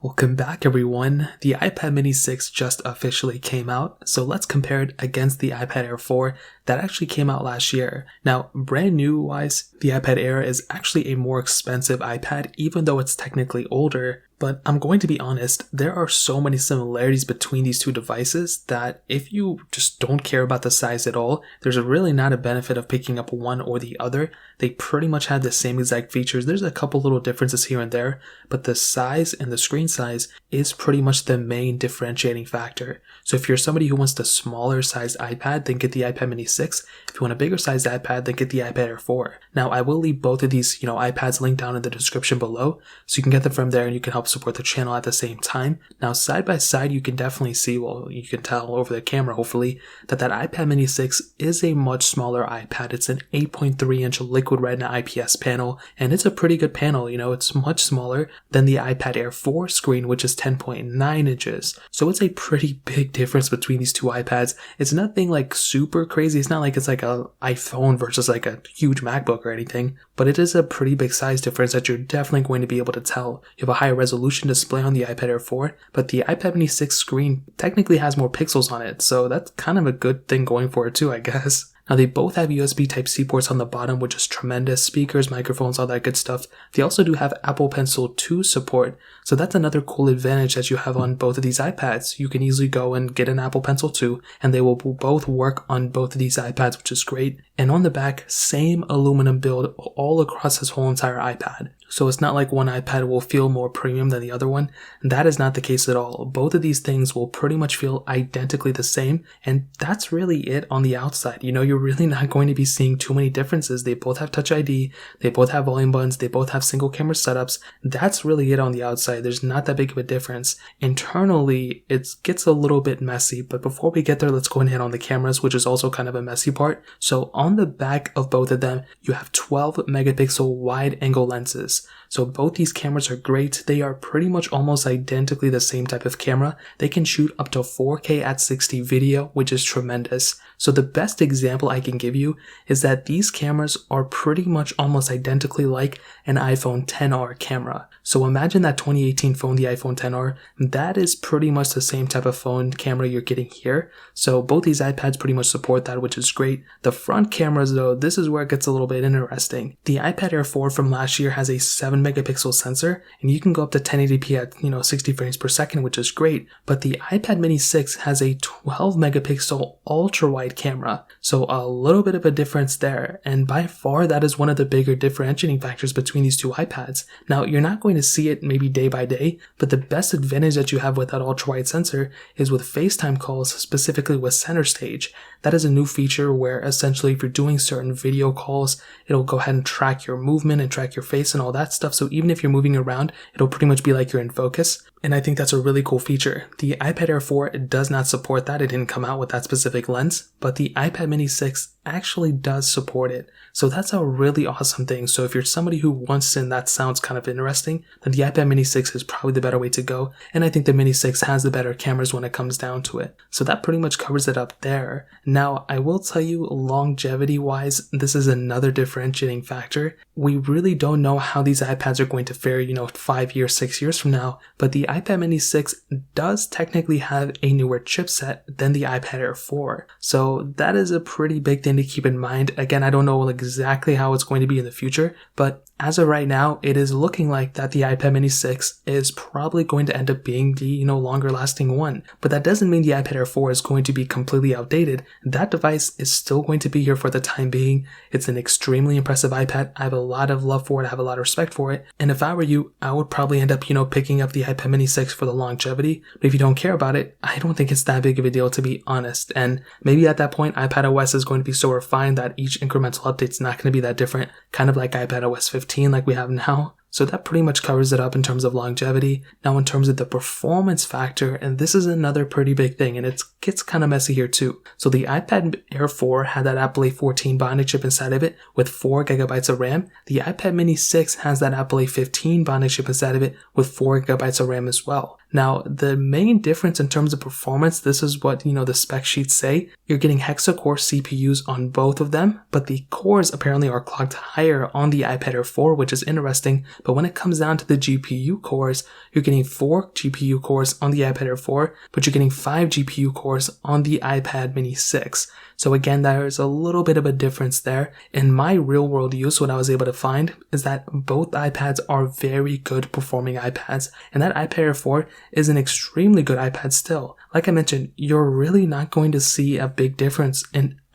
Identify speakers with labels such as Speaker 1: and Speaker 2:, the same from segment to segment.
Speaker 1: Welcome back everyone. The iPad mini 6 just officially came out, so let's compare it against the iPad Air 4 that actually came out last year. Now, brand new wise, the iPad Air is actually a more expensive iPad even though it's technically older. But I'm going to be honest, there are so many similarities between these two devices that if you just don't care about the size at all, there's really not a benefit of picking up one or the other. They pretty much have the same exact features. There's a couple little differences here and there, but the size and the screen size is pretty much the main differentiating factor. So if you're somebody who wants the smaller sized iPad, then get the iPad mini 6. If you want a bigger sized iPad, then get the iPad Air 4. Now, I will leave both of these, iPads linked down in the description below, so you can get them from there and you can help support the channel at the same time. Now, side by side, you can definitely see, you can tell over the camera, hopefully, that iPad mini 6 is a much smaller iPad. It's an 8.3-inch liquid retina IPS panel, and it's a pretty good panel. It's much smaller than the iPad Air 4 screen, which is 10.9 inches. So it's a pretty big difference between these two iPads. It's nothing like super crazy. It's not like it's like an iPhone versus like a huge MacBook or anything, but it is a pretty big size difference that you're definitely going to be able to tell. You have a higher resolution display on the iPad Air 4, but the iPad mini 6 screen technically has more pixels on it, so that's kind of a good thing going for it too, I guess. Now, they both have USB Type-C ports on the bottom, which is tremendous. Speakers, microphones, all that good stuff. They also do have Apple Pencil 2 support, so that's another cool advantage that you have on both of these iPads. You can easily go and get an Apple Pencil 2, and they will both work on both of these iPads, which is great. And on the back, same aluminum build all across this whole entire iPad. So it's not like one iPad will feel more premium than the other one. That is not the case at all. Both of these things will pretty much feel identically the same, and that's really it on the outside. You're really not going to be seeing too many differences. They both have Touch ID, they both have volume buttons, they both have single camera setups. That's really it on the outside. There's not that big of a difference. Internally, it gets a little bit messy, but before we get there, let's go and hit on the cameras, which is also kind of a messy part. So on the back of both of them, you have 12 megapixel wide angle lenses. So both these cameras are great. They are pretty much almost identically the same type of camera. They can shoot up to 4K at 60 video, which is tremendous. So the best example I can give you is that these cameras are pretty much almost identically like an iPhone XR camera. So imagine that 2018 phone, the iPhone XR, that is pretty much the same type of phone camera you're getting here. So both these iPads pretty much support that, which is great. The front cameras though, this is where it gets a little bit interesting. The iPad Air 4 from last year has a 7 megapixel sensor, and you can go up to 1080p at 60 frames per second, which is great. But the iPad mini 6 has a 12 megapixel ultra wide camera, so a little bit of a difference there, and by far that is one of the bigger differentiating factors between these two iPads. Now, you're not going to see it maybe day by day, but the best advantage that you have with that ultra wide sensor is with FaceTime calls, specifically with Center Stage. That is a new feature where essentially if you're doing certain video calls, it'll go ahead and track your movement and track your face and all that stuff. So even if you're moving around, it'll pretty much be like you're in focus. And I think that's a really cool feature. The iPad Air 4 does not support that. It didn't come out with that specific lens, but the iPad mini 6 actually does support it. So that's a really awesome thing. So if you're somebody who wants to, and that sounds kind of interesting, then the iPad mini 6 is probably the better way to go. And I think the mini 6 has the better cameras when it comes down to it. So that pretty much covers it up there. Now, I will tell you, longevity wise, this is another differentiating factor. We really don't know how these iPads are going to fare, 5 years, 6 years from now, but the iPad mini 6 does technically have a newer chipset than the iPad Air 4. So that is a pretty big thing to keep in mind. Again, I don't know exactly how it's going to be in the future, but as of right now, it is looking like that the iPad mini 6 is probably going to end up being the, longer lasting one. But that doesn't mean the iPad Air 4 is going to be completely outdated. That device is still going to be here for the time being. It's an extremely impressive iPad. I have a lot of love for it. I have a lot of respect for it. And if I were you, I would probably end up, picking up the iPad mini 6 for the longevity. But if you don't care about it, I don't think it's that big of a deal, to be honest. And maybe at that point, iPad OS is going to be so refined that each incremental update's not going to be that different, kind of like iPad OS 15 like we have now. So that pretty much covers it up in terms of longevity. Now in terms of the performance factor, and this is another pretty big thing, and it's gets kind of messy here too. So the iPad Air 4 had that Apple A14 Bionic chip inside of it with 4GB of RAM. The iPad mini 6 has that Apple A15 Bionic chip inside of it with 4GB of RAM as well. Now, the main difference in terms of performance, this is what, the spec sheets say. You're getting hexa-core CPUs on both of them, but the cores apparently are clocked higher on the iPad Air 4, which is interesting. But when it comes down to the GPU cores, you're getting 4 GPU cores on the iPad Air 4, but you're getting 5 GPU cores on the iPad mini 6. So again, there's a little bit of a difference there. In my real world use, what I was able to find is that both iPads are very good performing iPads, and that iPad Air 4 is an extremely good iPad still. Like I mentioned, you're really not going to see a big difference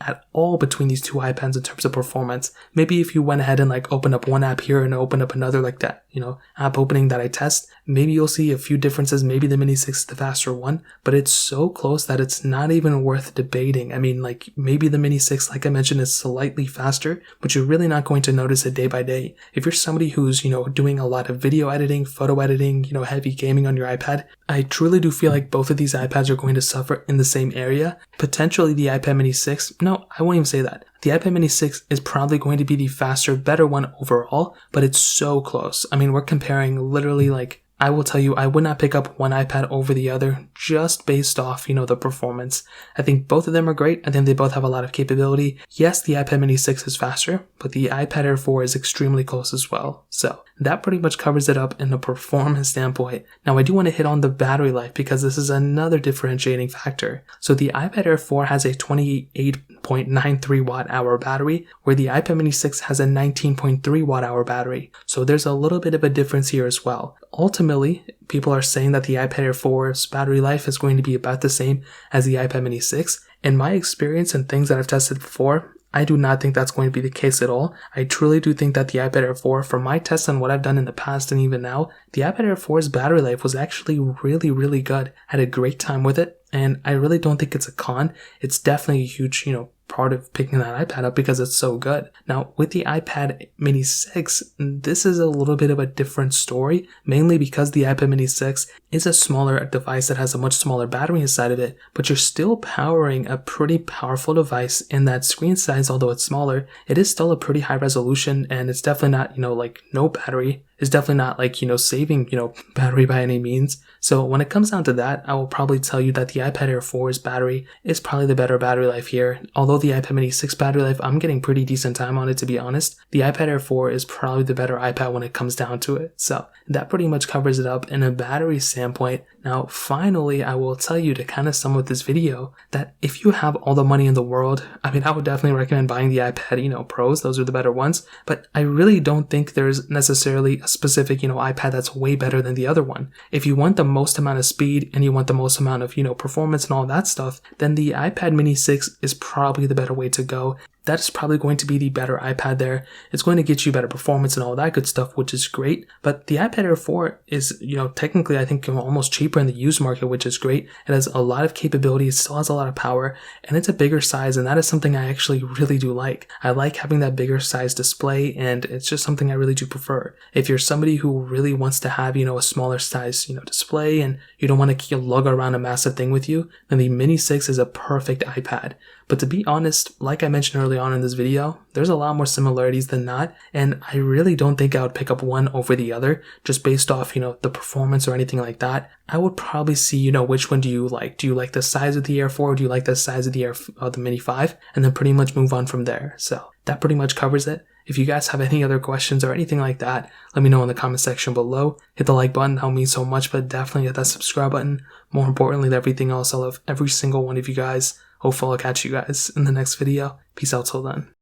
Speaker 1: at all between these two iPads in terms of performance. Maybe if you went ahead and opened up one app here and opened up another like that, app opening that I test, maybe you'll see a few differences. Maybe the Mini 6 is the faster one, but it's so close that it's not even worth debating. I mean, maybe the Mini 6, like I mentioned, is slightly faster, but you're really not going to notice it day by day. If you're somebody who's, doing a lot of video editing, photo editing, heavy gaming on your iPad, I truly do feel like both of these iPads are going to suffer in the same area. Potentially the iPad mini 6, no, I won't even say that. The iPad mini 6 is probably going to be the faster, better one overall, but it's so close. I mean, we're comparing literally I will tell you, I would not pick up one iPad over the other just based off, the performance. I think both of them are great. I think they both have a lot of capability. Yes, the iPad mini 6 is faster, but the iPad Air 4 is extremely close as well. So that pretty much covers it up in a performance standpoint. Now, I do want to hit on the battery life because this is another differentiating factor. So the iPad Air 4 has a 28.93 watt hour battery, where the iPad mini 6 has a 19.3 watt hour battery. So there's a little bit of a difference here as well. Ultimately, people are saying that the iPad Air 4's battery life is going to be about the same as the iPad mini 6. In my experience and things that I've tested before, I do not think that's going to be the case at all. I truly do think that the iPad Air 4, from my tests and what I've done in the past and even now, the iPad Air 4's battery life was actually really, really good. I had a great time with it, and I really don't think it's a con. It's definitely a huge, part of picking that iPad up because it's so good. Now, with the iPad mini 6, this is a little bit of a different story, mainly because the iPad mini 6 is a smaller device that has a much smaller battery inside of it, but you're still powering a pretty powerful device in that screen size. Although it's smaller, it is still a pretty high resolution, and it's definitely not, no battery. It's definitely not saving, battery by any means. So when it comes down to that, I will probably tell you that the iPad Air 4's battery is probably the better battery life here. Although the iPad mini 6 battery life, I'm getting pretty decent time on it, to be honest. The iPad Air 4 is probably the better iPad when it comes down to it. So that pretty much covers it up in a battery standpoint. Now, finally, I will tell you to kind of sum up this video that if you have all the money in the world, I would definitely recommend buying the iPad, Pros. Those are the better ones. But I really don't think there's necessarily a specific, iPad that's way better than the other one. If you want the most amount of speed and you want the most amount of, performance and all that stuff, then the iPad mini 6 is probably the better way to go. That's probably going to be the better iPad there. It's going to get you better performance and all that good stuff, which is great. But the iPad Air 4 is, technically I think almost cheaper in the used market, which is great. It has a lot of capability, it still has a lot of power, and it's a bigger size, and that is something I actually really do like. I like having that bigger size display, and it's just something I really do prefer. If you're somebody who really wants to have, a smaller size, display, and you don't want to lug around a massive thing with you, then the Mini 6 is a perfect iPad. But to be honest, like I mentioned early on in this video, there's a lot more similarities than not, and I really don't think I would pick up one over the other just based off, the performance or anything like that. I would probably see, which one do you like? Do you like the size of the Air 4, or do you like the size of the Mini 5? And then pretty much move on from there. So that pretty much covers it. If you guys have any other questions or anything like that, let me know in the comment section below. Hit the like button, that'll mean so much, but definitely hit that subscribe button. More importantly than everything else, I love every single one of you guys. Hopefully I'll catch you guys in the next video. Peace out till then.